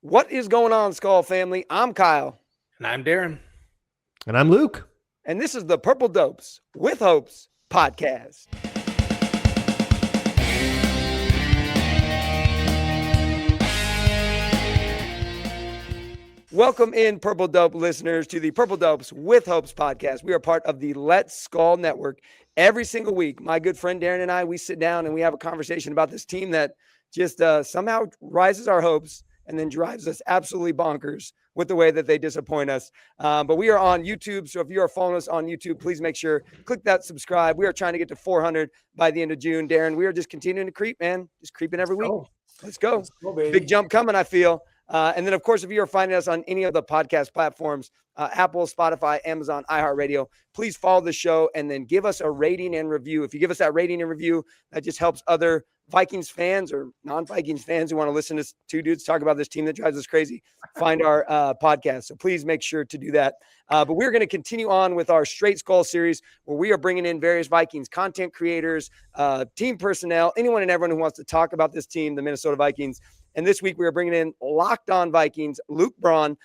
What is going on, Skol family? I'm Kyle. And I'm Darin. And I'm Luke. And this is the Purple Dopes with Hopes podcast. Welcome in, Purple Dope listeners, to the Purple Dopes with Hopes podcast. We are part of the Let's Skol network. Every single week, my good friend Darin and I, we sit down and we have a conversation about this team that just somehow rises our hopes and then drives us absolutely bonkers with the way that they disappoint us. But we are on YouTube, so if you are following us on YouTube, please make sure, click that subscribe. We are trying to get to 400 by the end of June. Darin, we are just continuing to creep, man. Just creeping every week. Let's go. Big jump coming, I feel. And then, of course, if you are finding us on any of the podcast platforms, Apple, Spotify, Amazon, iHeartRadio, please follow the show and then give us a rating and review. If you give us that rating and review, that just helps other Vikings fans or non-Vikings fans who want to listen to two dudes talk about this team that drives us crazy find our podcast. So please make sure to do that. But we're going to continue on with our Straight Skol series where we are bringing in various Vikings content creators, team personnel, anyone and everyone who wants to talk about this team, the Minnesota Vikings. And this week we are bringing in Locked On Vikings, Luke Braun.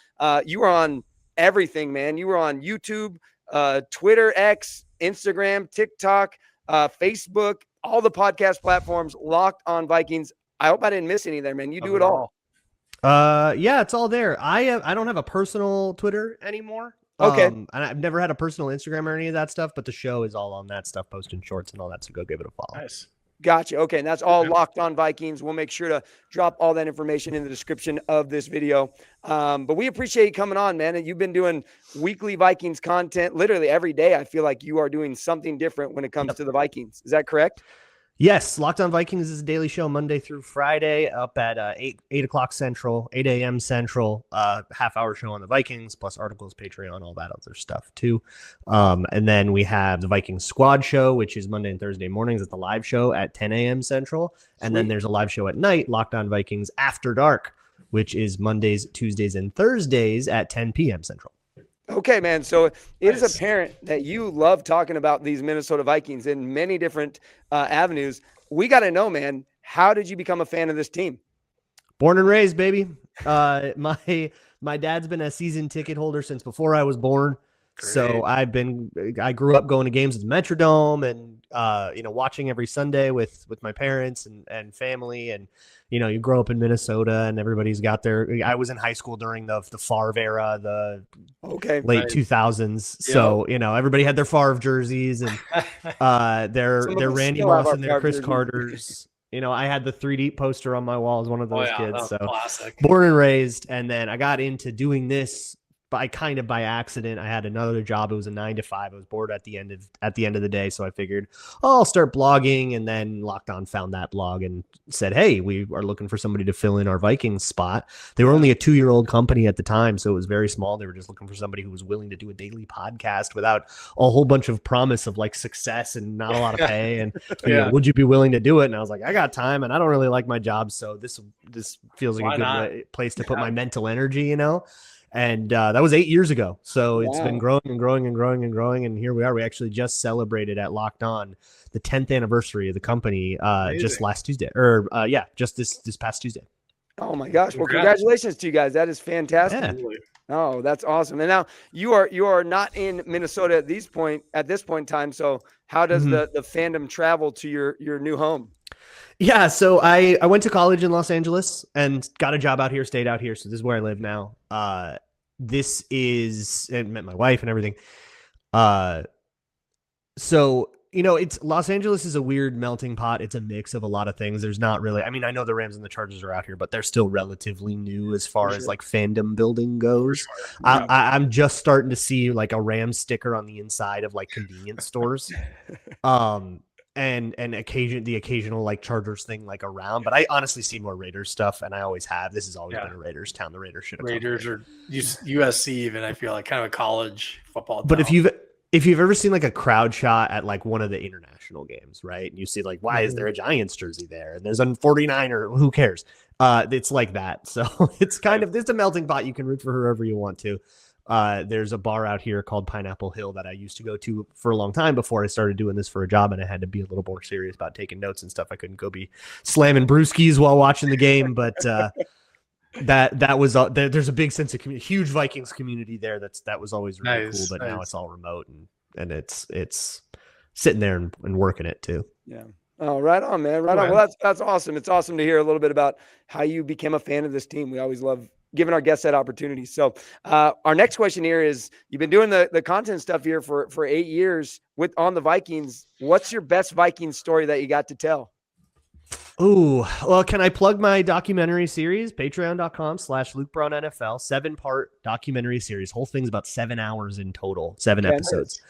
You were on everything, man. You were on YouTube, Twitter, X, Instagram, TikTok, Facebook, all the podcast platforms, Locked On Vikings. I hope I didn't miss any there, man. You do it all. Yeah, it's all there. I don't have a personal Twitter anymore. Okay. And I've never had a personal Instagram or any of that stuff, but the show is all on that stuff, posting shorts and all that. So go give it a follow. Nice. Gotcha. Okay. And that's all Locked On Vikings. We'll make sure to drop all that information in the description of this video. But we appreciate you coming on, man. And you've been doing weekly Vikings content literally every day. I feel like you are doing something different when it comes to the Vikings. Is that correct? Yes. Locked On Vikings is a daily show Monday through Friday up at 8 o'clock Central, 8 a.m. Central, half-hour show on the Vikings, plus articles, Patreon, all that other stuff too. And then we have the Vikings Squad show, which is Monday and Thursday mornings at the live show at 10 a.m. Central. And then there's a live show at night, Locked On Vikings After Dark, which is Mondays, Tuesdays, and Thursdays at 10 p.m. Central. Okay, man. So it is apparent that you love talking about these Minnesota Vikings in many different avenues. We got to know, man, how did you become a fan of this team? Born and raised, baby. My dad's been a season ticket holder since before I was born. Great. So I grew up going to games at the Metrodome and, watching every Sunday with my parents and family. And, you grow up in Minnesota and everybody's got I was in high school during the Favre era, the late 2000s. Yep. So, everybody had their Favre jerseys and their Randy Moss and their Chris Carters. I had the 3D poster on my wall as one of those kids. So classic. Born and raised. And then I got into doing this by accident. I had another job. It was a 9 to 5. I was bored at the end of the day. So I figured, I'll start blogging. And then Locked On found that blog and said, hey, we are looking for somebody to fill in our Vikings spot. They were only a 2-year-old company at the time. So it was very small. They were just looking for somebody who was willing to do a daily podcast without a whole bunch of promise of like success and not a lot of pay. And would you be willing to do it? And I was like, I got time and I don't really like my job. So this feels like a good place to put my mental energy, And that was 8 years ago. So it's been growing and growing and growing and growing. And here we are. We actually just celebrated at Locked On the 10th anniversary of the company just last Tuesday. Just this past Tuesday. Oh, my gosh. Well, congratulations to you guys. That is fantastic. Yeah. Oh, that's awesome. And now you are not in Minnesota at this point in time. So how does the fandom travel to your new home? Yeah, so I went to college in Los Angeles and got a job out here, stayed out here. So this is where I live now. And met my wife and everything. So, it's Los Angeles is a weird melting pot. It's a mix of a lot of things. There's not really, I know the Rams and the Chargers are out here, but they're still relatively new as far as like fandom building goes. I'm just starting to see like a Rams sticker on the inside of like convenience stores. And the occasional like Chargers thing like around, but I honestly see more Raiders stuff, and I always have. This has always been a Raiders town. The Raiders should have Raiders or USC even. I feel like kind of a college football town. But if you've ever seen like a crowd shot at like one of the international games, right? And you see like, why is there a Giants jersey there? And there's a 49er, who cares? It's like that. So it's it's a melting pot. You can root for whoever you want to. There's a bar out here called Pineapple Hill that I used to go to for a long time before I started doing this for a job, and I had to be a little more serious about taking notes and stuff. I couldn't go be slamming brewskis while watching the game, but that was there's a big sense of community, huge Vikings community there. That was always really cool, but now it's all remote and it's sitting there and working it too. Yeah. Oh, right on, man. Right on. Well, that's awesome. It's awesome to hear a little bit about how you became a fan of this team. We always love giving our guests that opportunity. So our next question here is, you've been doing the content stuff here for 8 years on the Vikings. What's your best Vikings story that you got to tell? Oh, well, can I plug my documentary series? Patreon.com/LukeBraunNFL, 7-part documentary series. Whole thing's about 7 hours in total, 7 episodes.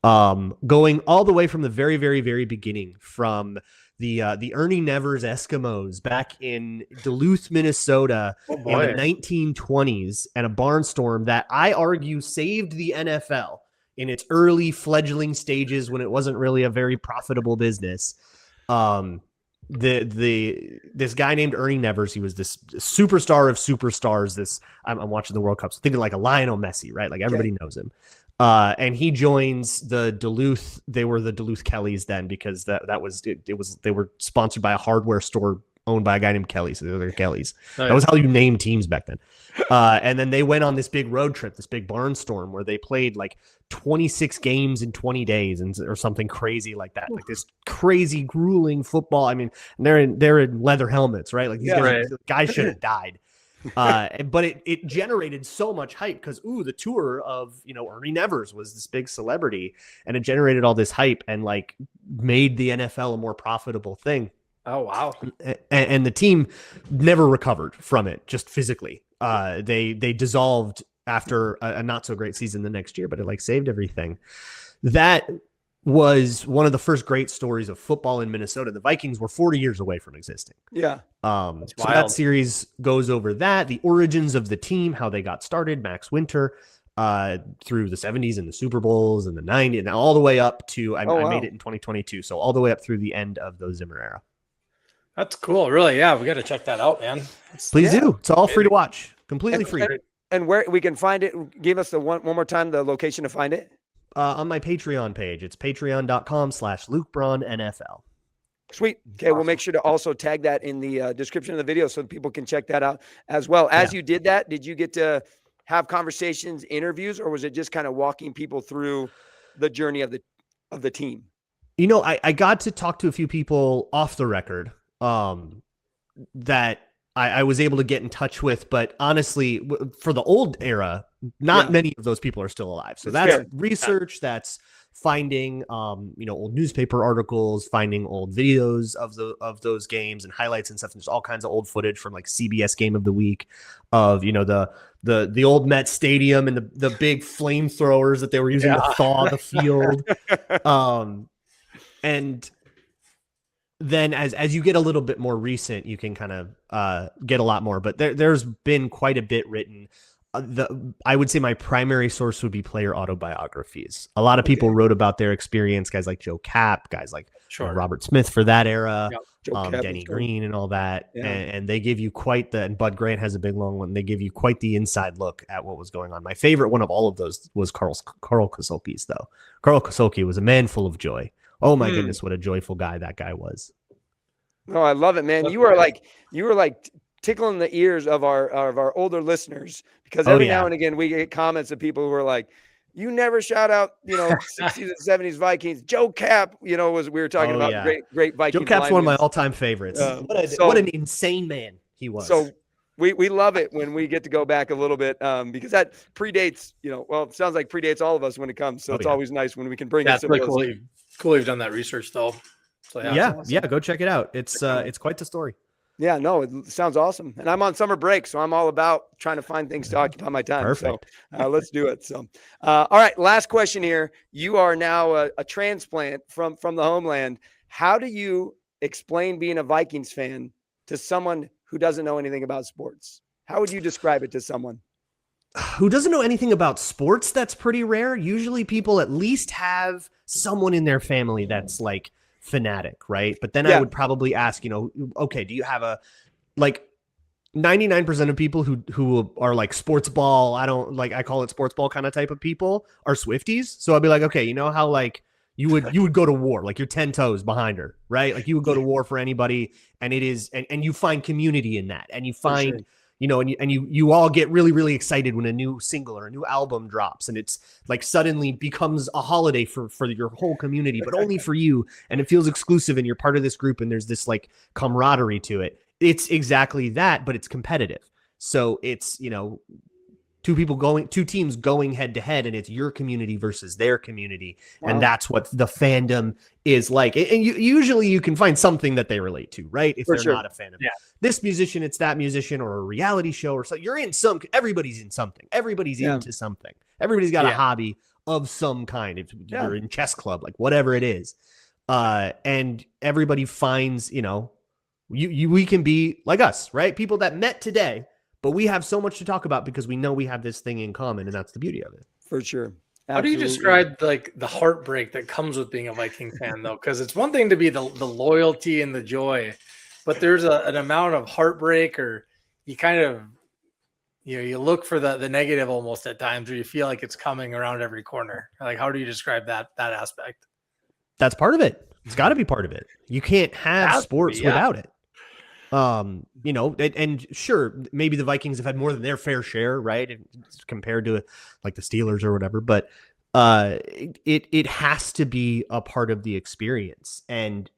Going all the way from the very, very, very beginning, from the Ernie Nevers Eskimos back in Duluth, Minnesota in the 1920s, and a barnstorm that I argue saved the NFL in its early fledgling stages when it wasn't really a very profitable business. This guy named Ernie Nevers, he was this superstar of superstars. I'm watching the World Cup, so thinking like a Lionel Messi, right? Like everybody knows him. And he joins the Duluth. They were the Duluth Kellys then, because they were sponsored by a hardware store owned by a guy named Kelly. So they were Kellys. Nice. That was how you named teams back then. And then they went on this big road trip, this big barnstorm, where they played like 26 games in 20 days or something crazy like that. Like this crazy, grueling football. I mean, they're in leather helmets, right? Like these guys should have died. But it generated so much hype because the tour of Ernie Nevers was this big celebrity, and it generated all this hype and like made the NFL a more profitable thing. Oh wow! And the team never recovered from it, just physically. They dissolved after a not so great season the next year, but it like saved everything. That was one of the first great stories of football in Minnesota. The Vikings were 40 years away from existing. Yeah. So that series goes over that, the origins of the team, how they got started, Max Winter, through the 70s and the Super Bowls and the 90s, and all the way up to, I made it in 2022. So all the way up through the end of the Zimmer era. That's cool. Really. Yeah. We got to check that out, man. Please do. It's all free to watch. Completely free. And where we can find it, give us the one more time, the location to find it. On my Patreon page. It's patreon.com/LukeBraunNFL. Sweet. Okay. Awesome. We'll make sure to also tag that in the description of the video so people can check that out as well. As you did that, did you get to have conversations, interviews, or was it just kind of walking people through the journey of the team? I got to talk to a few people off the record that I was able to get in touch with, but honestly, for the old era, not many of those people are still alive. So that's research, that's finding, old newspaper articles, finding old videos of those games and highlights and stuff. And there's all kinds of old footage from like CBS Game of the Week of, the old Met Stadium and the big flamethrowers that they were using to thaw the field. And then as you get a little bit more recent, you can kind of get a lot more, but there's been quite a bit written. I would say my primary source would be player autobiographies. A lot of people wrote about their experience, guys like Joe Cap, guys like Robert Smith for that era, Denny Green and all that. Yeah. And they give you and Bud Grant has a big long one. They give you quite the inside look at what was going on. My favorite one of all of those was Carl Kosolki's, though. Carl Kosolki was a man full of joy. Oh my goodness, what a joyful guy that guy was. Oh, I love it, man. You were like tickling the ears of our older listeners, because every now and again we get comments of people who are like, you never shout out, 60s and 70s Vikings. Joe Cap, we were talking about great Vikings. Joe Cap's one of my all-time favorites. What an insane man he was. So we love it when we get to go back a little bit, because that predates, it sounds like predates all of us when it comes. So it's always nice when we can bring it. That's really cool. You've done that research though. So awesome. Go check it out. It's quite the story. Yeah, no, it sounds awesome. And I'm on summer break, so I'm all about trying to find things to occupy my time. Perfect. So let's do it. So, all right, last question here. You are now a transplant from the homeland. How do you explain being a Vikings fan to someone who doesn't know anything about sports? How would you describe it to someone who doesn't know anything about sports? That's pretty rare. Usually people at least have someone in their family that's like fanatic, right? But then I would probably ask, okay, do you have 99% of people who are like sports ball, I call it sports ball kind of type of people, are Swifties. So I'd be like, okay, you know how like you would go to war, like you're 10 toes behind her, right? Like you would go to war for anybody, and it is, and you find community in that, and you find and you all get really, really excited when a new single or a new album drops, and it's like suddenly becomes a holiday for your whole community, but only for you, and it feels exclusive, and you're part of this group, and there's this like camaraderie to it. It's exactly that, but it's competitive. So it's, two teams going head to head, and it's your community versus their community. Wow. And that's what the fandom is like. And usually you can find something that they relate to, right? If they're not a fan of this musician, it's that musician, or a reality show or something. Everybody's in something. Everybody's into something. Everybody's got a hobby of some kind. If you're in chess club, like whatever it is. And everybody finds, we can be like us, right? People that met today, but we have so much to talk about because we know we have this thing in common, and that's the beauty of it. For sure. Absolutely. How do you describe like the heartbreak that comes with being a Viking fan, though? Because it's one thing to be the loyalty and the joy, but there's an amount of heartbreak, or you kind of, you look for the negative almost at times, or you feel like it's coming around every corner. Like, how do you describe that aspect? That's part of it. It's got to be part of it. You can't have sports without it. And sure, maybe the Vikings have had more than their fair share, right? Compared to like the Steelers or whatever, but it has to be a part of the experience. And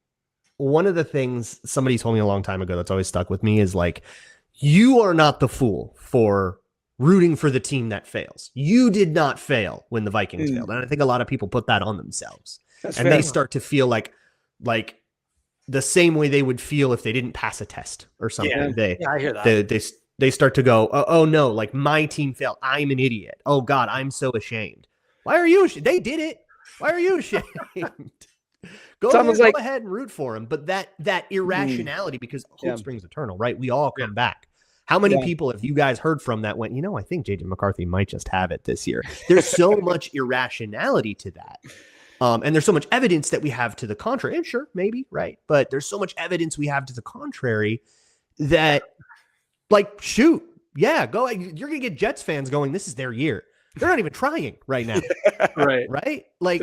one of the things somebody told me a long time ago that's always stuck with me is like, you are not the fool for rooting for the team that fails. You did not fail when the Vikings failed. And I think a lot of people put that on themselves. That's and fair. They start to feel like the same way they would feel if they didn't pass a test or something. I hear that. They start to go, oh no, like my team failed. I'm an idiot. Oh God, I'm so ashamed. Why are you ashamed? They did it. Why are you ashamed? Go ahead and root for him. But that irrationality, because hope springs eternal, right? We all come back. How many people have you guys heard from that went, I think JJ McCarthy might just have it this year. There's so much irrationality to that. And there's so much evidence that we have to the contrary. And sure, maybe, right? But there's so much evidence we have to the contrary that, like, shoot, go. You're going to get Jets fans going, this is their year. They're not even trying right now. Right? Like,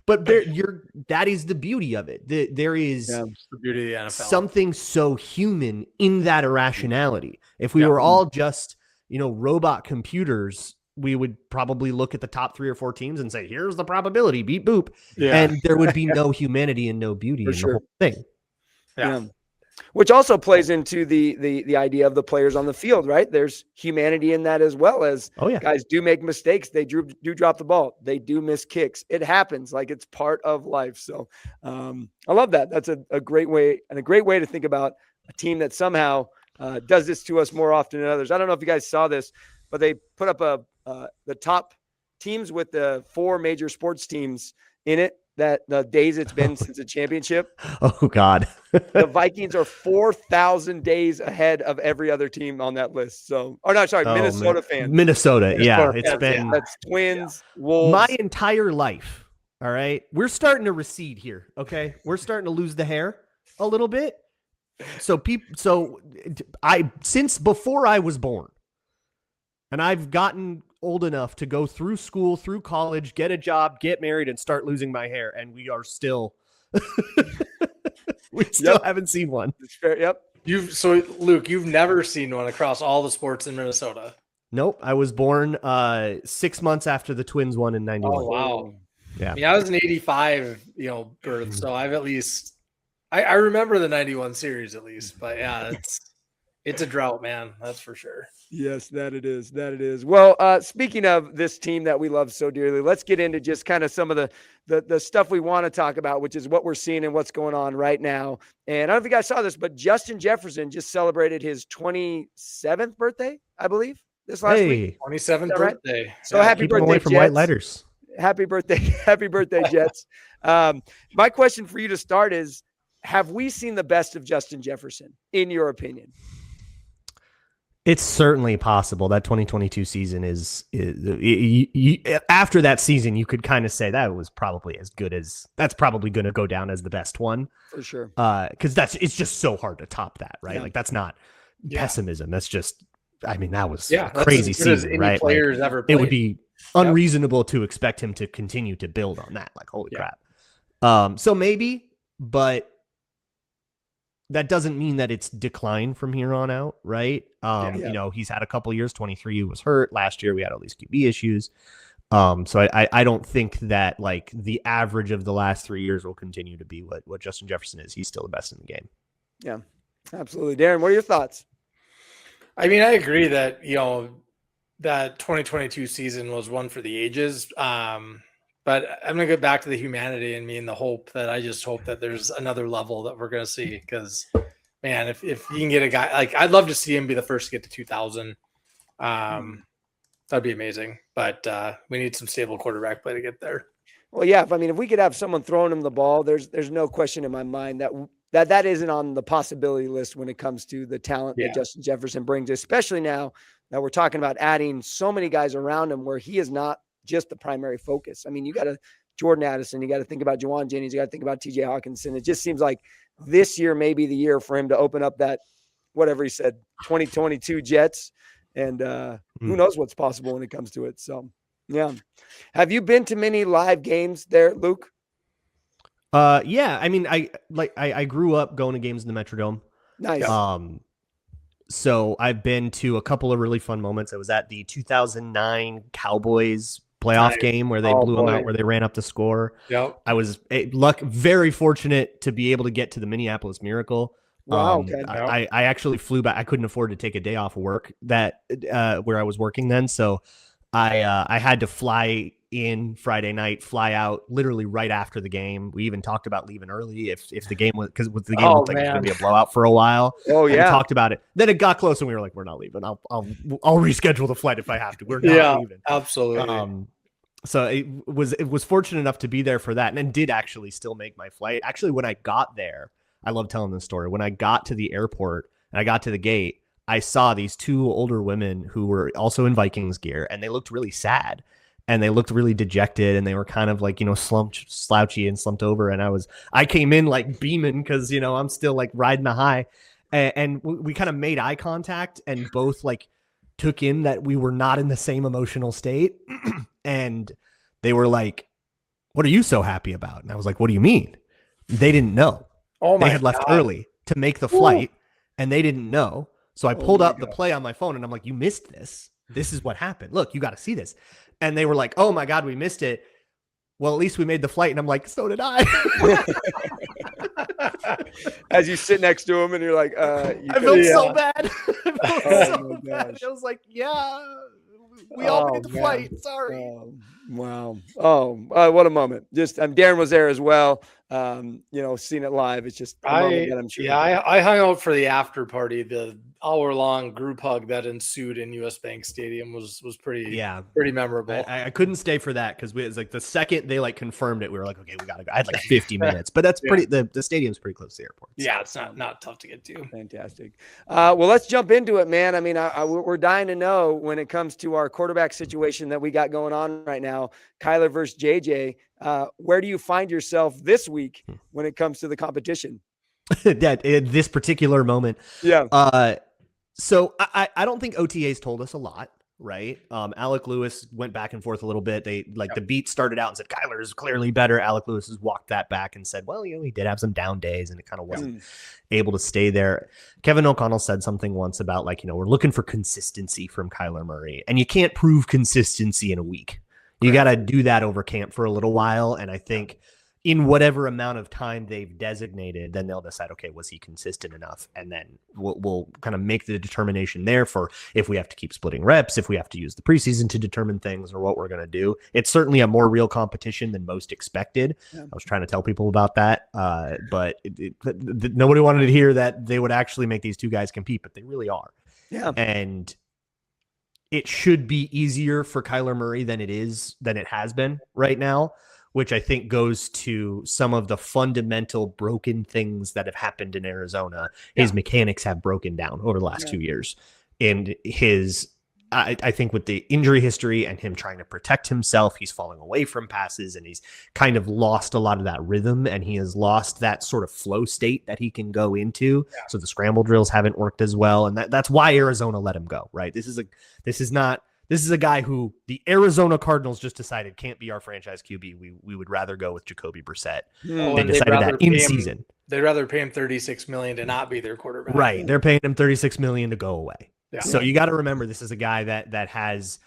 but that is the beauty of it. There is the beauty of the NFL. Something so human in that irrationality. If we were all just, robot computers, we would probably look at the top 3 or 4 teams and say, here's the probability, beep boop. And there would be no humanity and no beauty in the whole thing. Which also plays into the idea of the players on the field, right? There's humanity in that as well, as guys do make mistakes. They do drop the ball. They do miss kicks. It happens. Like, it's part of life. So I love that. That's a great way, and a great way to think about a team that somehow does this to us more often than others. I don't know if you guys saw this, but they put up the top teams with the 4 major sports teams in it, that the days it's been since the championship. Oh God. The Vikings are 4,000 days ahead of every other team on that list. So, Minnesota fans. Minnesota. Yeah. It's been, that's Twins, Wolves. My entire life. All right. We're starting to recede here. Okay. We're starting to lose the hair a little bit. Since before I was born, and I've gotten old enough to go through school, through college, get a job, get married, and start losing my hair. And we are still, haven't seen one. Yep. Luke, you've never seen one across all the sports in Minnesota. Nope. I was born 6 months after the Twins won in 91. Oh, wow. Yeah. I mean, I was an 85, birth. So I've at least, I remember the 91 series at least, but it's a drought, man. That's for sure. Yes, that it is. Well, speaking of this team that we love so dearly, let's get into just kind of some of the stuff we want to talk about, which is what we're seeing and what's going on right now. And I don't know if you guys saw this, but Justin Jefferson just celebrated his 27th birthday, I believe, this last week. 27th birthday. Right? So happy birthday, away from Jets. White lighters. Happy birthday, Jets. My question for you to start is, have we seen the best of Justin Jefferson, in your opinion? It's certainly possible. That 2022 season is after that season, you could kind of say that was probably as good as, that's probably going to go down as the best one for sure. Because it's just so hard to top that, right? Yeah. Like, that's not pessimism. That's just, that was a crazy season, right? Players like, ever played. It would be unreasonable to expect him to continue to build on that. Like, holy crap. So maybe, but that doesn't mean that it's decline from here on out, right? You know, he's had a couple years. 23 he was hurt. Last year we had all these QB issues. So I don't think that like the average of the last 3 years will continue to be what Justin Jefferson is. He's still the best in the game. Yeah, absolutely. Darin, what are your thoughts? I mean, I agree that, you know, that 2022 season was one for the ages. But I'm going to get back to the humanity in me and the hope that I just hope that there's another level that we're going to see. Because, man, if you can get a guy, like, I'd love to see him be the first to get to 2,000. That'd be amazing. But we need some stable quarterback play to get there. Well, yeah. If we could have someone throwing him the ball, there's no question in my mind that isn't on the possibility list when it comes to the talent that Justin Jefferson brings, especially now that we're talking about adding so many guys around him where he is not just the primary focus. I mean, you got to Jordan Addison, you got to think about Juwan Jennings, you got to think about TJ Hawkinson. It just seems like this year may be the year for him to open up that, whatever he said, 2022 Jets. And who knows what's possible when it comes to it. So, yeah. Have you been to many live games there, Luke? Yeah. I mean, I grew up going to games in the Metrodome. Nice. So I've been to a couple of really fun moments. I was at the 2009 Cowboys playoff game where they blew them out, where they ran up the score. Yep. I was very fortunate to be able to get to the Minneapolis Miracle. Wow. Okay. I actually flew back. I couldn't afford to take a day off of work where I was working then. So I had to fly in Friday night, fly out literally right after the game. We even talked about leaving early if the game was, because the game looked like it was going to be a blowout for a while. Oh yeah. We talked about it. Then it got close and we were like, we're not leaving. I'll reschedule the flight if I have to. We're not leaving. Absolutely. So it was fortunate enough to be there for that, and then did actually still make my flight. Actually, when I got there, I love telling this story. When I got to the airport and I got to the gate, I saw these two older women who were also in Vikings gear, and they looked really sad and they looked really dejected, and they were kind of like, you know, slouchy and slumped over. And I came in like beaming because, you know, I'm still like riding the high, and we kind of made eye contact and both like took in that we were not in the same emotional state. And they were like, "What are you so happy about?" And I was like, "What do you mean?" They didn't know. They had left early to make the flight, and they didn't know. So I pulled up the play on my phone, and I'm like, "You missed this. This is what happened. Look, you got to see this." And they were like, "Oh my God, we missed it." Well, at least we made the flight. And I'm like, "So did I." As you sit next to him and you're like, I felt so bad. I was like, "Yeah, we all made the flight. Sorry." Wow. What a moment. Just Darin was there as well. You know, seeing it live, it's just a moment that I'm sure. Yeah, I hung out for the after party. The hour-long group hug that ensued in US Bank Stadium was pretty memorable. I couldn't stay for that because it was like the second they like confirmed it, we were like, okay, we gotta go. I had like 50 minutes, but that's pretty. The stadium's pretty close to the airport. So. Yeah, it's not tough to get to. Fantastic. Well, let's jump into it, man. I mean, we're dying to know when it comes to our quarterback situation that we got going on right now, Kyler versus JJ. Where do you find yourself this week when it comes to the competition? That in this particular moment. Yeah. So I don't think OTAs told us a lot, right? Alec Lewis went back and forth a little bit. They the beat started out and said Kyler is clearly better. Alec Lewis has walked that back and said, well, you know, he did have some down days and it kind of wasn't able to stay there. Kevin O'Connell said something once about like, you know, we're looking for consistency from Kyler Murray, and you can't prove consistency in a week. You got to do that over camp for a little while. And I think in whatever amount of time they've designated, then they'll decide, okay, was he consistent enough? And then we'll kind of make the determination there for if we have to keep splitting reps, if we have to use the preseason to determine things or what we're going to do. It's certainly a more real competition than most expected. Yeah. I was trying to tell people about that, but nobody wanted to hear that they would actually make these two guys compete, but they really are. Yeah. And it should be easier for Kyler Murray than it has been right now, which I think goes to some of the fundamental broken things that have happened in Arizona. His mechanics have broken down over the last 2 years. And I think with the injury history and him trying to protect himself, he's falling away from passes and he's kind of lost a lot of that rhythm, and he has lost that sort of flow state that he can go into. Yeah. So the scramble drills haven't worked as well. And that's why Arizona let him go, right? This is This is a guy who the Arizona Cardinals just decided can't be our franchise QB. We would rather go with Jacoby Brissett. They decided that in season. They'd rather pay him $36 million to not be their quarterback. Right. They're paying him $36 million to go away. Yeah. So you got to remember, this is a guy that has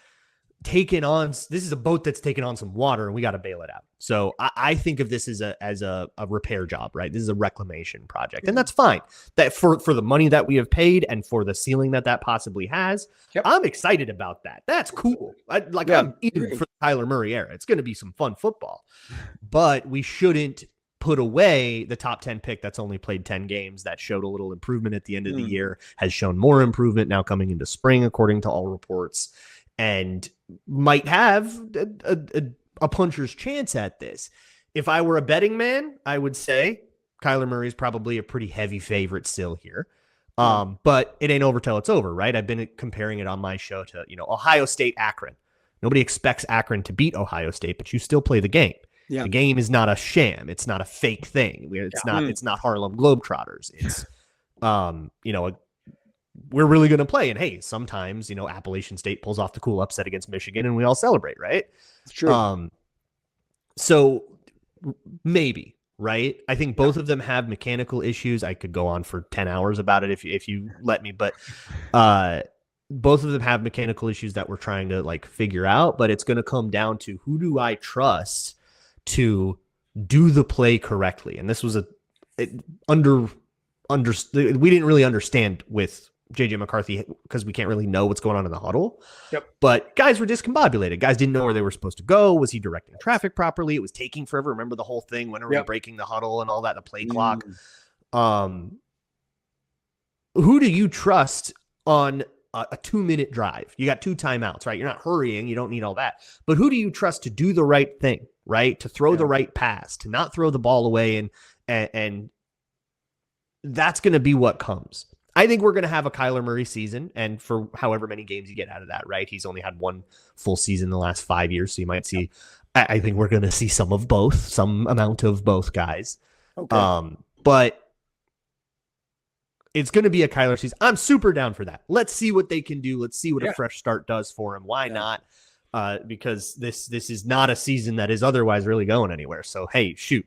taken on, this is a boat that's taken on some water, and we got to bail it out. So I think of this as a repair job, right? This is a reclamation project, and that's fine. That for the money that we have paid and for the ceiling that possibly has, I'm excited about that. That's cool. I'm eating for the Kyler Murray era. It's going to be some fun football, but we shouldn't put away the top 10 pick that's only played 10 games, that showed a little improvement at the end of the year, has shown more improvement now coming into spring, according to all reports, and might have a puncher's chance at this. If I were a betting man, I would say Kyler Murray is probably a pretty heavy favorite still here. But it ain't over till it's over, right? I've been comparing it on my show to, Ohio State, Akron. Nobody expects Akron to beat Ohio State, but you still play the game. Yeah. The game is not a sham. It's not a fake thing. It's not Harlem Globetrotters. It's, we're really going to play. And hey, sometimes, Appalachian State pulls off the cool upset against Michigan and we all celebrate, right? It's true. So maybe, right? I think both of them have mechanical issues. I could go on for 10 hours about it if you let me, but both of them have mechanical issues that we're trying to figure out, but it's going to come down to, who do I trust to do the play correctly? And this was we didn't really understand with JJ McCarthy because we can't really know what's going on in the huddle. Yep. But guys were discombobulated. Guys didn't know where they were supposed to go. Was he directing traffic properly? It was taking forever. Remember the whole thing? When are we breaking the huddle and all that, the play clock? Who do you trust on a 2-minute drive? You got 2 timeouts, right? You're not hurrying. You don't need all that. But who do you trust to do the right thing, right? To throw the right pass, to not throw the ball away, and that's going to be what comes. I think we're going to have a Kyler Murray season, and for however many games you get out of that, right? He's only had 1 full season in the last 5 years, so you might see. I think we're going to see some amount of both guys. Okay. But it's going to be a Kyler season. I'm super down for that. Let's see what they can do. Let's see what a fresh start does for him. Why not? Because this is not a season that is otherwise really going anywhere. So hey, shoot,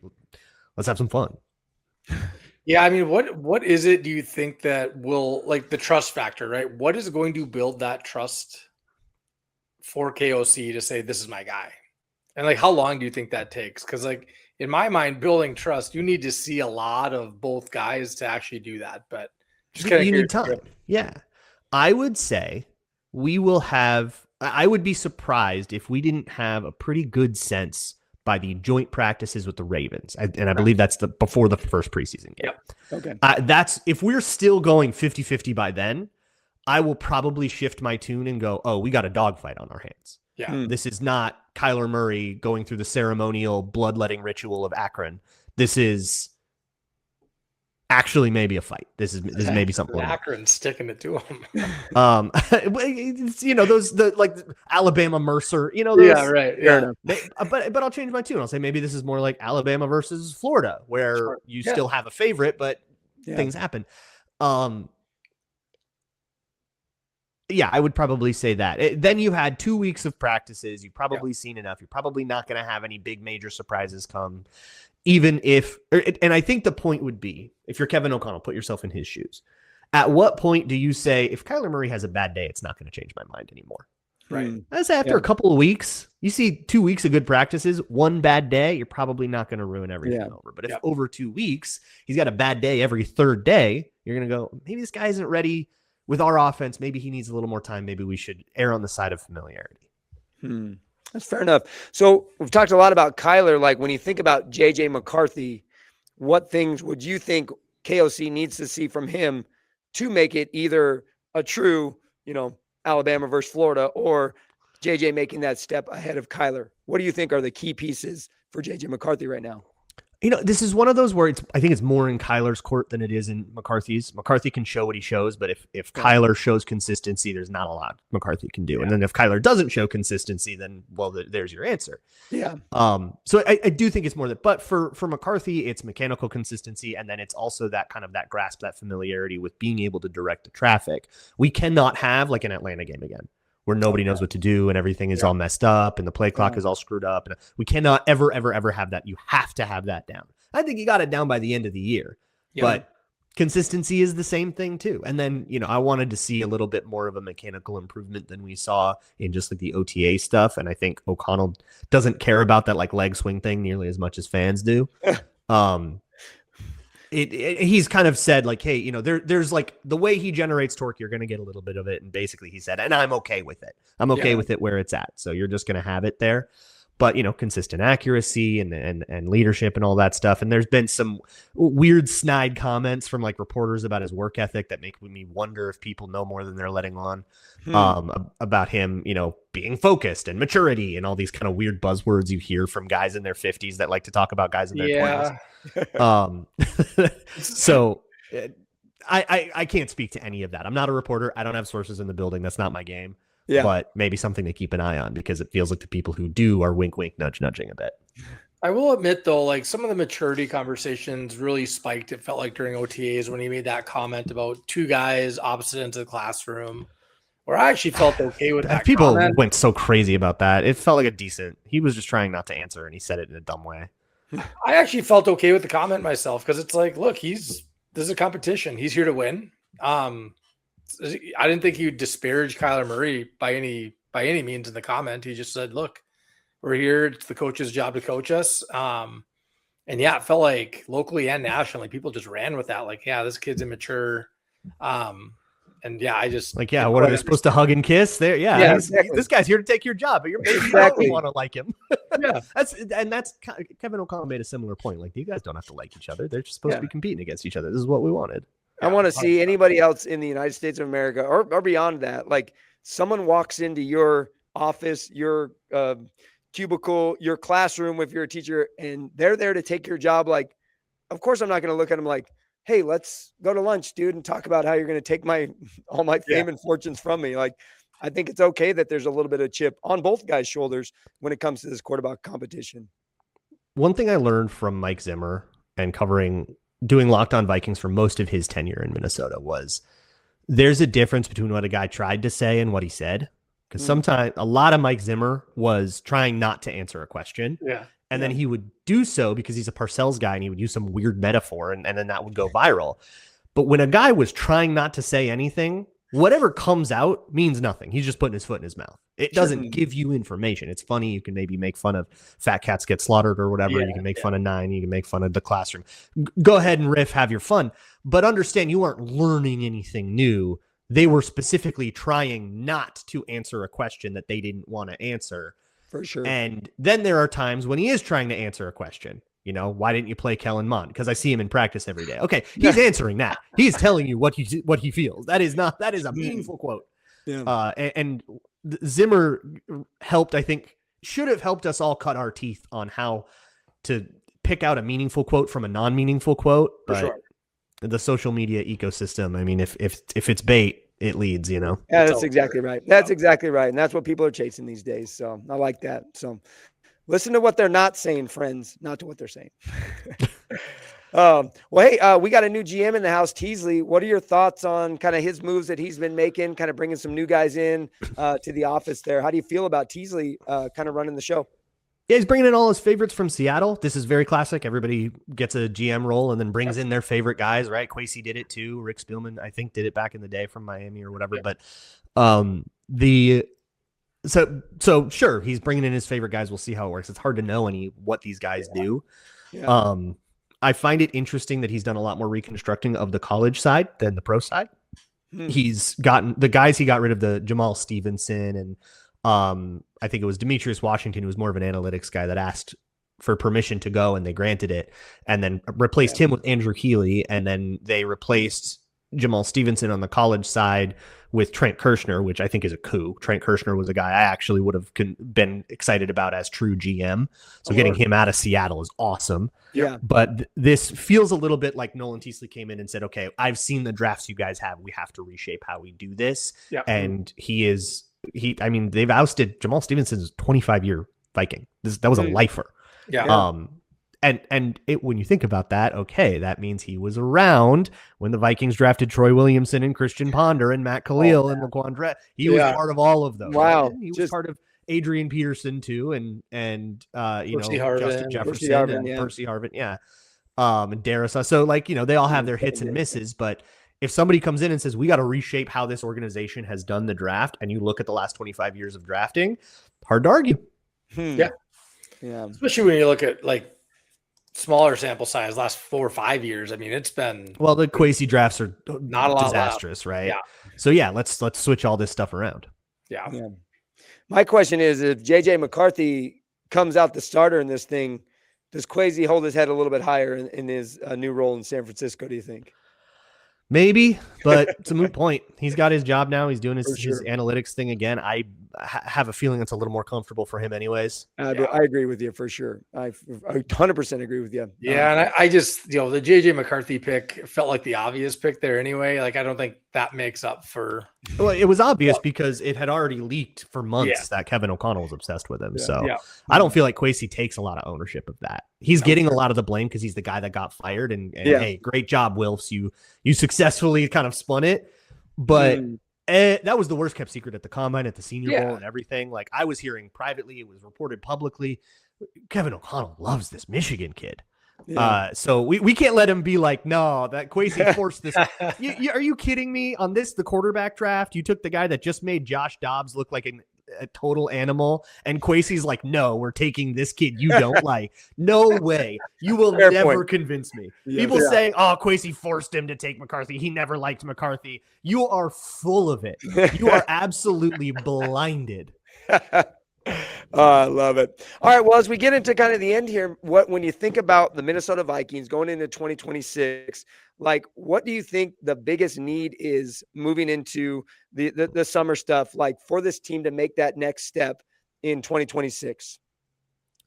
let's have some fun. Yeah, I mean, what is it, do you think, that will, the trust factor, right? What is going to build that trust for KOC to say, this is my guy? And how long do you think that takes? Because in my mind, building trust, you need to see a lot of both guys to actually do that. But just kind of, you need time. Yeah. I would say I would be surprised if we didn't have a pretty good sense by the joint practices with the Ravens. And I believe that's before the first preseason game. Yep. Okay. That's, if we're still going 50-50 by then, I will probably shift my tune and go, oh, we got a dogfight on our hands. Yeah. This is not Kyler Murray going through the ceremonial bloodletting ritual of Akron. This is actually maybe a fight. This is maybe something. Akron sticking it to him. Those Alabama Mercer. Those, yeah, right. Yeah. But I'll change my tune. I'll say maybe this is more like Alabama versus Florida, where you still have a favorite, but things happen. Yeah, I would probably say that. Then you had 2 weeks of practices. You've probably seen enough. You're probably not going to have any big major surprises come. Even if, and I think the point would be, if you're Kevin O'Connell, put yourself in his shoes. At what point do you say, if Kyler Murray has a bad day, it's not going to change my mind anymore? Right. That's after a couple of weeks. You see 2 weeks of good practices, 1 bad day, you're probably not going to ruin everything over. But if over 2 weeks, he's got a bad day every 3rd day, you're going to go, maybe this guy isn't ready with our offense. Maybe he needs a little more time. Maybe we should err on the side of familiarity. That's fair enough. So we've talked a lot about Kyler. When you think about JJ McCarthy, what things would you think KOC needs to see from him to make it either a true, Alabama versus Florida, or JJ making that step ahead of Kyler? What do you think are the key pieces for JJ McCarthy right now? This is one of those where I think it's more in Kyler's court than it is in McCarthy's. McCarthy can show what he shows, but if Kyler shows consistency, there's not a lot McCarthy can do. And then if Kyler doesn't show consistency, then, well, there's your answer. Yeah. So I do think it's more that, but for McCarthy, it's mechanical consistency. And then it's also that kind of that grasp, that familiarity with being able to direct the traffic. We cannot have an Atlanta game again, where nobody knows what to do and everything is all messed up and the play clock is all screwed up. And we cannot ever, ever, ever have that. You have to have that down. I think he got it down by the end of the year, but consistency is the same thing too. And then, I wanted to see a little bit more of a mechanical improvement than we saw in just like the OTA stuff. And I think O'Connell doesn't care about that like leg swing thing nearly as much as fans do. He's kind of said like, hey, there's like the way he generates torque, you're going to get a little bit of it. And basically he said, and I'm okay with it. I'm okay with it where it's at. So you're just going to have it there. But, consistent accuracy and leadership and all that stuff. And there's been some weird snide comments from like reporters about his work ethic that make me wonder if people know more than they're letting on about him, being focused and maturity and all these kind of weird buzzwords you hear from guys in their 50s that like to talk about guys in their 20s. So I can't speak to any of that. I'm not a reporter. I don't have sources in the building. That's not my game. Yeah. But maybe something to keep an eye on because it feels like the people who do are wink, wink, nudge, nudging a bit. I will admit, though, like some of the maturity conversations really spiked. It felt like during OTAs when he made that comment about two guys opposite ends of the classroom, where I actually felt okay with that. People comment. Went so crazy about that. It felt like he was just trying not to answer and he said it in a dumb way. I actually felt okay with the comment myself because it's like, look, this is a competition. He's here to win. I didn't think he would disparage Kyler Murray by any means in the comment. He just said, look, we're here. It's the coach's job to coach us. And it felt like locally and nationally, people just ran with that. Like, this kid's immature. I just like, what are they supposed to hug and kiss there? Yeah, exactly. This guy's here to take your job, but you're maybe you don't want to like him. That's Kevin O'Connell made a similar point. Like, you guys don't have to like each other. They're just supposed to be competing against each other. This is what we wanted. I want to see anybody else in the United States of America or beyond that. Like someone walks into your office, your cubicle, your classroom if you're a teacher, and they're there to take your job. Like, of course, I'm not going to look at them like, hey, let's go to lunch, dude, and talk about how you're going to take all my fame and fortunes from me. Like, I think it's okay that there's a little bit of chip on both guys' shoulders when it comes to this quarterback competition. One thing I learned from Mike Zimmer and doing Locked On Vikings for most of his tenure in Minnesota was there's a difference between what a guy tried to say and what he said. Because sometimes a lot of Mike Zimmer was trying not to answer a question. Yeah. And then he would do so because he's a Parcells guy and he would use some weird metaphor and then that would go viral. But when a guy was trying not to say anything, whatever comes out means nothing. He's just putting his foot in his mouth. It doesn't give you information. It's funny. You can maybe make fun of Fat Cats Get Slaughtered or whatever. You can make fun of Nine. You can make fun of the classroom. Go ahead and riff, have your fun. But understand you aren't learning anything new. They were specifically trying not to answer a question that they didn't want to answer. For sure. And then there are times when he is trying to answer a question. Why didn't you play Kellen Mond? Because I see him in practice every day. Okay, he's answering that. He's telling you what he feels. That is a meaningful quote. Yeah. And Zimmer helped, I think, should have helped us all cut our teeth on how to pick out a meaningful quote from a non-meaningful quote. But the social media ecosystem, I mean, if it's bait, it leads, Yeah, that's exactly right. That's exactly right. And that's what people are chasing these days. So I like that. So listen to what they're not saying, friends, not to what they're saying. Well, hey, we got a new GM in the house, Teasley. What are your thoughts on kind of his moves that he's been making, kind of bringing some new guys in to the office there? How do you feel about Teasley kind of running the show? Yeah, he's bringing in all his favorites from Seattle. This is very classic. Everybody gets a GM role and then brings in their favorite guys, right? Kwesi did it too. Rick Spielman, I think, did it back in the day from Miami or whatever. Yeah. But so sure, he's bringing in his favorite guys. We'll see how it works. It's hard to know what these guys do. Yeah. I find it interesting that he's done a lot more reconstructing of the college side than the pro side. He's gotten the guys he got rid of, the Jamal Stevenson and I think it was Demetrius Washington, who was more of an analytics guy that asked for permission to go and they granted it, and then replaced him with Andrew Healy. And then they replaced Jamal Stevenson on the college side with Trent Kirshner, which I think is a coup. Trent Kirshner was a guy I actually would have been excited about as true GM. So getting him out of Seattle is awesome. Yeah. But this feels a little bit like Nolan Teasley came in and said, okay, I've seen the drafts you guys have. We have to reshape how we do this. Yeah. And they've ousted Jamal Stevenson's 25-year Viking. That was a lifer. Yeah. when you think about that, okay, that means he was around when the Vikings drafted Troy Williamson and Christian Ponder and Matt Khalil and Laquan Dredd. He was part of all of those. Wow. Right? And he was part of Adrian Peterson too, and Percy Justin Jefferson and Percy Harvin, and Darius. So they all have their hits and misses, but if somebody comes in and says, we got to reshape how this organization has done the draft, and you look at the last 25 years of drafting, hard to argue. Yeah. Especially when you look at smaller sample size, last 4 or 5 years. I mean, it's been the Kwesi drafts are not a lot disastrous, right? Yeah. So let's switch all this stuff around. Yeah. My question is, if JJ McCarthy comes out the starter in this thing, does Kwesi hold his head a little bit higher in his new role in San Francisco, do you think? Maybe, but it's a moot point. He's got his job now. He's doing his analytics thing again. I have a feeling it's a little more comfortable for him anyways. I agree with you for sure. I 100% agree with you. Yeah, and I just, the JJ McCarthy pick felt like the obvious pick there anyway. I don't think that makes up for. Well, it was obvious because it had already leaked for months that Kevin O'Connell was obsessed with him. I don't feel like Kwesi takes a lot of ownership of that. He's getting a lot of the blame because he's the guy that got fired. And hey, great job, Wilfs. You successfully kind of spun it, but that was the worst kept secret at the combine, at the Senior Bowl, and everything. I was hearing privately, it was reported publicly. Kevin O'Connell loves this Michigan kid. So we can't let him be like, no, that Kwesi forced this. Are you kidding me? On the quarterback draft, you took the guy that just made Josh Dobbs look like a total animal, and Kwesi's like, no, we're taking this kid you don't like. No way. You will never convince me. People saying, oh, Kwesi forced him to take McCarthy. He never liked McCarthy. You are full of it. You are absolutely blinded. Oh, I love it. All right. Well, as we get into kind of the end here, when you think about the Minnesota Vikings going into 2026, what do you think the biggest need is moving into the summer stuff, for this team to make that next step in 2026?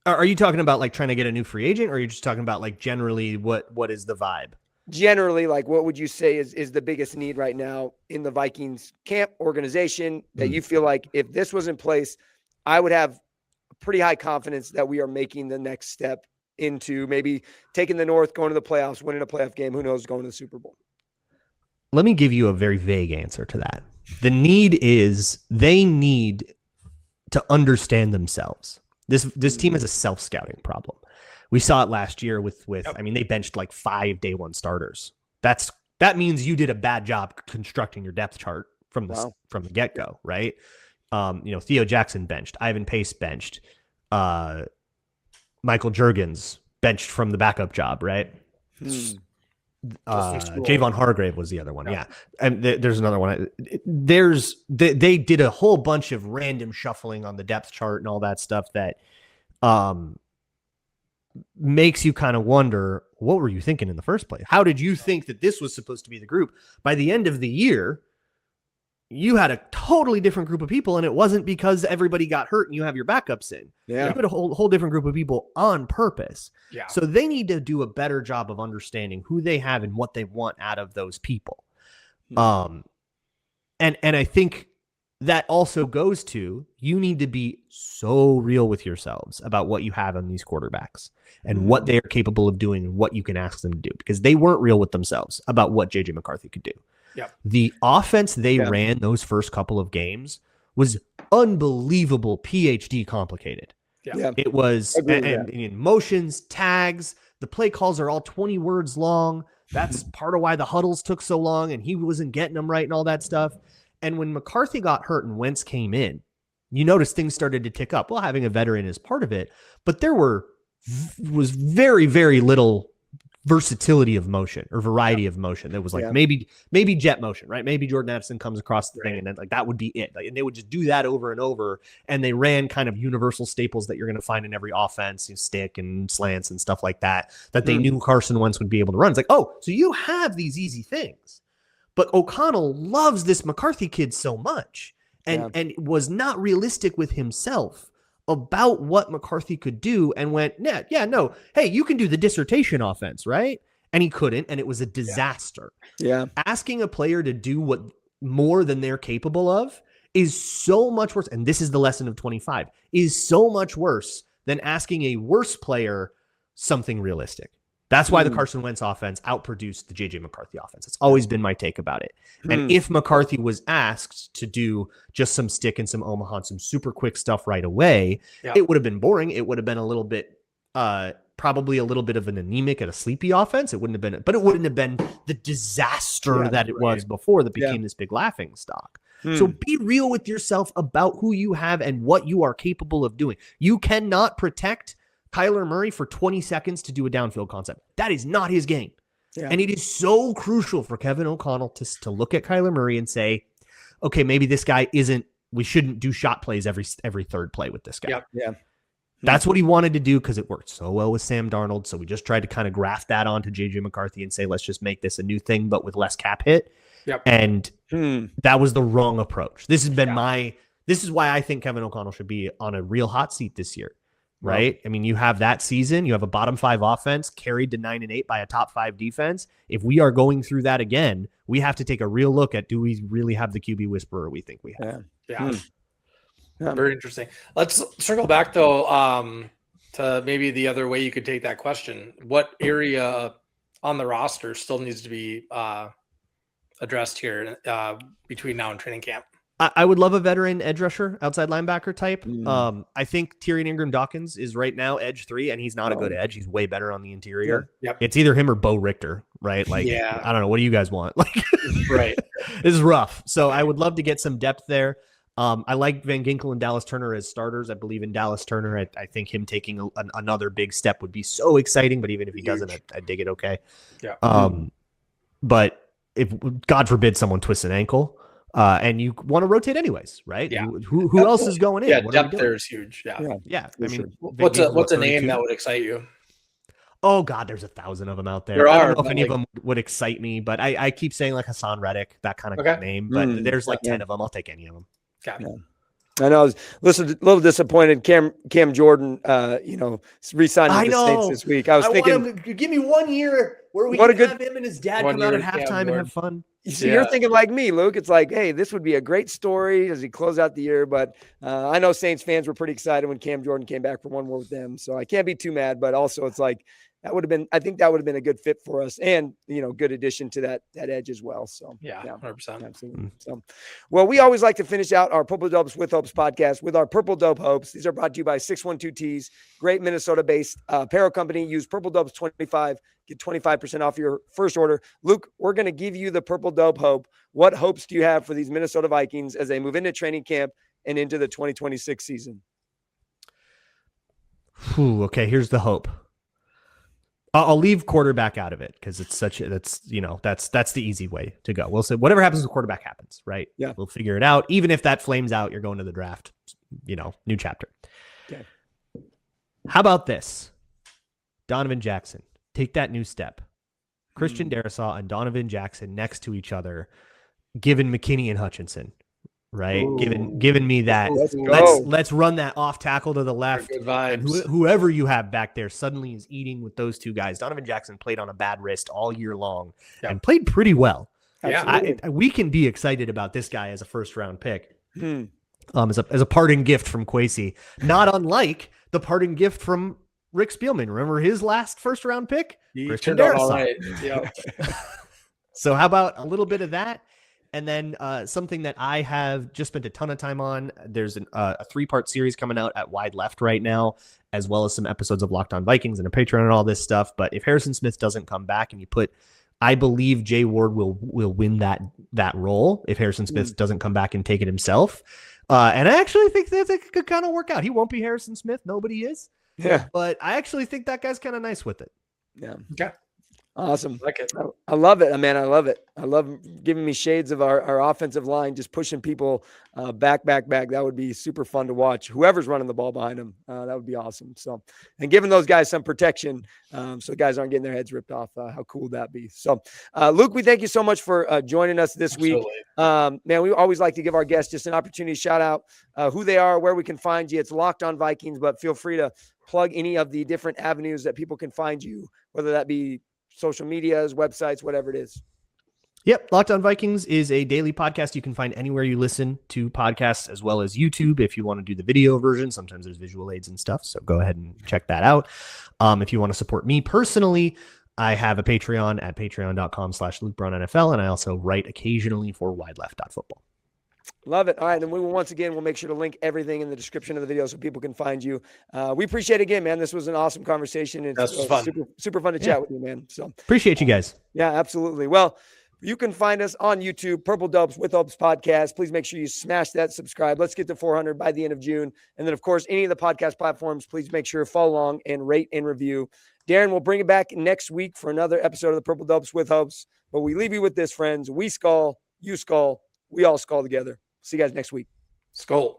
Are you talking about trying to get a new free agent, or are you just talking about generally what is the vibe? Generally, what would you say is the biggest need right now in the Vikings camp organization that you feel like if this was in place, I would have pretty high confidence that we are making the next step into maybe taking the North, going to the playoffs, winning a playoff game, who knows, going to the Super Bowl? Let me give you a very vague answer to that. The need is they need to understand themselves. This team has a self-scouting problem. We saw it last year with they benched 5 day one starters. That means you did a bad job constructing your depth chart from the get-go, right? Theo Jackson benched, Ivan Pace benched, Michael Juergens benched from the backup job, right? Javon Hargrave was the other one. Yeah. And there's another one. They did a whole bunch of random shuffling on the depth chart and all that stuff that makes you kind of wonder, what were you thinking in the first place? How did you think that this was supposed to be the group? By the end of the year, you had a totally different group of people, and it wasn't because everybody got hurt and you have your backups in. Yeah. You put a whole different group of people on purpose. Yeah. So they need to do a better job of understanding who they have and what they want out of those people. And I think that also goes to, you need to be so real with yourselves about what you have on these quarterbacks and what they are capable of doing and what you can ask them to do, because they weren't real with themselves about what JJ McCarthy could do. Yeah. The offense they ran those first couple of games was unbelievable PhD complicated. Yeah. It was in motions, tags, the play calls are all 20 words long. That's part of why the huddles took so long and he wasn't getting them right and all that stuff. And when McCarthy got hurt and Wentz came in, you notice things started to tick up. Well, having a veteran is part of it, but there was very, very little versatility of motion or variety of motion. There was maybe jet motion, right? Maybe Jordan Addison comes across the thing and then that would be it. And they would just do that over and over. And they ran kind of universal staples that you're going to find in every offense, stick and slants and stuff like that they knew Carson Wentz would be able to run. It's like, oh, so you have these easy things, but O'Connell loves this McCarthy kid so much and was not realistic with himself about what McCarthy could do, and went, no, hey, you can do the dissertation offense, right? And he couldn't, and it was a disaster. Yeah. Asking a player to do what more than they're capable of is so much worse, and this is the lesson of 25, is so much worse than asking a worse player something realistic. That's why the Carson Wentz offense outproduced the JJ McCarthy offense. It's always been my take about it. And if McCarthy was asked to do just some stick and some Omaha and some super quick stuff right away, it would have been boring. It would have been a little bit, probably a little bit of an anemic and a sleepy offense. It wouldn't have been, but it wouldn't have been the disaster that it was before that became this big laughing stock. So be real with yourself about who you have and what you are capable of doing. You cannot protect Kyler Murray for 20 seconds to do a downfield concept. That is not his game. And it is so crucial for Kevin O'Connell to look at Kyler Murray and say, okay, maybe this guy we shouldn't do shot plays every third play with this guy. That's what he wanted to do because it worked so well with Sam Darnold. So we just tried to kind of graft that onto JJ McCarthy and say, let's just make this a new thing, but with less cap hit. And that was the wrong approach. This has been this is why I think Kevin O'Connell should be on a real hot seat this year. Right. I mean, you have that season, you have a bottom 5 offense carried to 9-8 by a top 5 defense. If we are going through that again, we have to take a real look at, do we really have the QB whisperer we think we have? Very interesting. Let's circle back though, to maybe the other way you could take that question. What area on the roster still needs to be addressed here between now and training camp? I would love a veteran edge rusher, outside linebacker type. I think Tyrion Ingram-Dawkins is right now edge 3, and he's not a good edge. He's way better on the interior. It's either him or Bo Richter, right? Like, I don't know. What do you guys want? Like, right. This is rough. So I would love to get some depth there. I like Van Ginkel and Dallas Turner as starters. I believe in Dallas Turner. I think him taking another big step would be so exciting, but even if he doesn't, I dig it okay. But if, God forbid, someone twists an ankle, and you want to rotate anyways, right? Who else is going in? What depth there is huge. I mean, what's a name that would excite you? Oh God, there's 1,000 of them out there. I don't know if any of them would excite me, but I keep saying like Hassan Reddick, that kind of name. But there's like 10 of them. I'll take any of them. I know. I was a little disappointed. Cam Jordan, re-signed with the Saints this week. I was thinking, give me 1 year where we can have him and his dad come out at halftime and have fun. So you're thinking like me, Luke. It's like, hey, this would be a great story as he close out the year. But I know Saints fans were pretty excited when Cam Jordan came back for one more with them. So I can't be too mad. But also, it's like I think that would have been a good fit for us, and good addition to that edge as well. So 100%. Absolutely. So, well, we always like to finish out our Purple Dopes with Hopes podcast with our Purple Dope Hopes. These are brought to you by 612Tees, great Minnesota-based apparel company. Use Purple Dopes 25, get 25% off your first order. Luke, we're going to give you the Purple Dope Hope. What hopes do you have for these Minnesota Vikings as they move into training camp and into the 2026 season? Okay, here's the hope. I'll leave quarterback out of it because it's that's the easy way to go. We'll say whatever happens with quarterback happens, right? Yeah. We'll figure it out. Even if that flames out, you're going to the draft, new chapter. Okay. How about this? Donovan Jackson, take that new step. Christian Darrisaw and Donovan Jackson next to each other, given McKinney and Hutchinson. Right, giving me that. Let's run that off tackle to the left. Good vibes. Whoever you have back there suddenly is eating with those two guys. Donovan Jackson played on a bad wrist all year long and played pretty well. We can be excited about this guy as a first round pick. As a parting gift from Kwesi, not unlike the parting gift from Rick Spielman. Remember his last first round pick? He turned out all right. So how about a little bit of that? And then something that I have just spent a ton of time on, there's a 3-part series coming out at Wide Left right now, as well as some episodes of Locked On Vikings and a Patreon and all this stuff. But if Harrison Smith doesn't come back and I believe Jay Ward will win that role if Harrison Smith doesn't come back and take it himself. And I actually think that it could kind of work out. He won't be Harrison Smith. Nobody is. Yeah. But I actually think that guy's kind of nice with it. Yeah. Okay. Awesome. Like it. I love it, man. I love it. I love giving me shades of our offensive line, just pushing people back. That would be super fun to watch. Whoever's running the ball behind them, that would be awesome. So, and giving those guys some protection so guys aren't getting their heads ripped off. How cool would that be? So, Luke, we thank you so much for joining us this week. Man, we always like to give our guests just an opportunity to shout out who they are, where we can find you. It's Locked On Vikings, but feel free to plug any of the different avenues that people can find you, whether that be social medias, websites, whatever it is. Yep. Locked On Vikings is a daily podcast you can find anywhere you listen to podcasts, as well as YouTube. If you want to do the video version, sometimes there's visual aids and stuff. So go ahead and check that out. If you want to support me personally, I have a Patreon at patreon.com/LukeBrownNFL. And I also write occasionally for wideleft.football. Love it. All right. And we'll make sure to link everything in the description of the video so people can find you. We appreciate it again, man. This was an awesome conversation. It's fun. super fun to chat with you, man. So appreciate you guys. Yeah, absolutely. Well, you can find us on YouTube, Purple Dubs with Hopes Podcast. Please make sure you smash that subscribe. Let's get to 400 by the end of June. And then, of course, any of the podcast platforms, please make sure to follow along and rate and review. Darin, we'll bring it back next week for another episode of the Purple Dubs with Hopes. But we leave you with this, friends. We Skol, you Skol, we all Skol together. See you guys next week. Skol.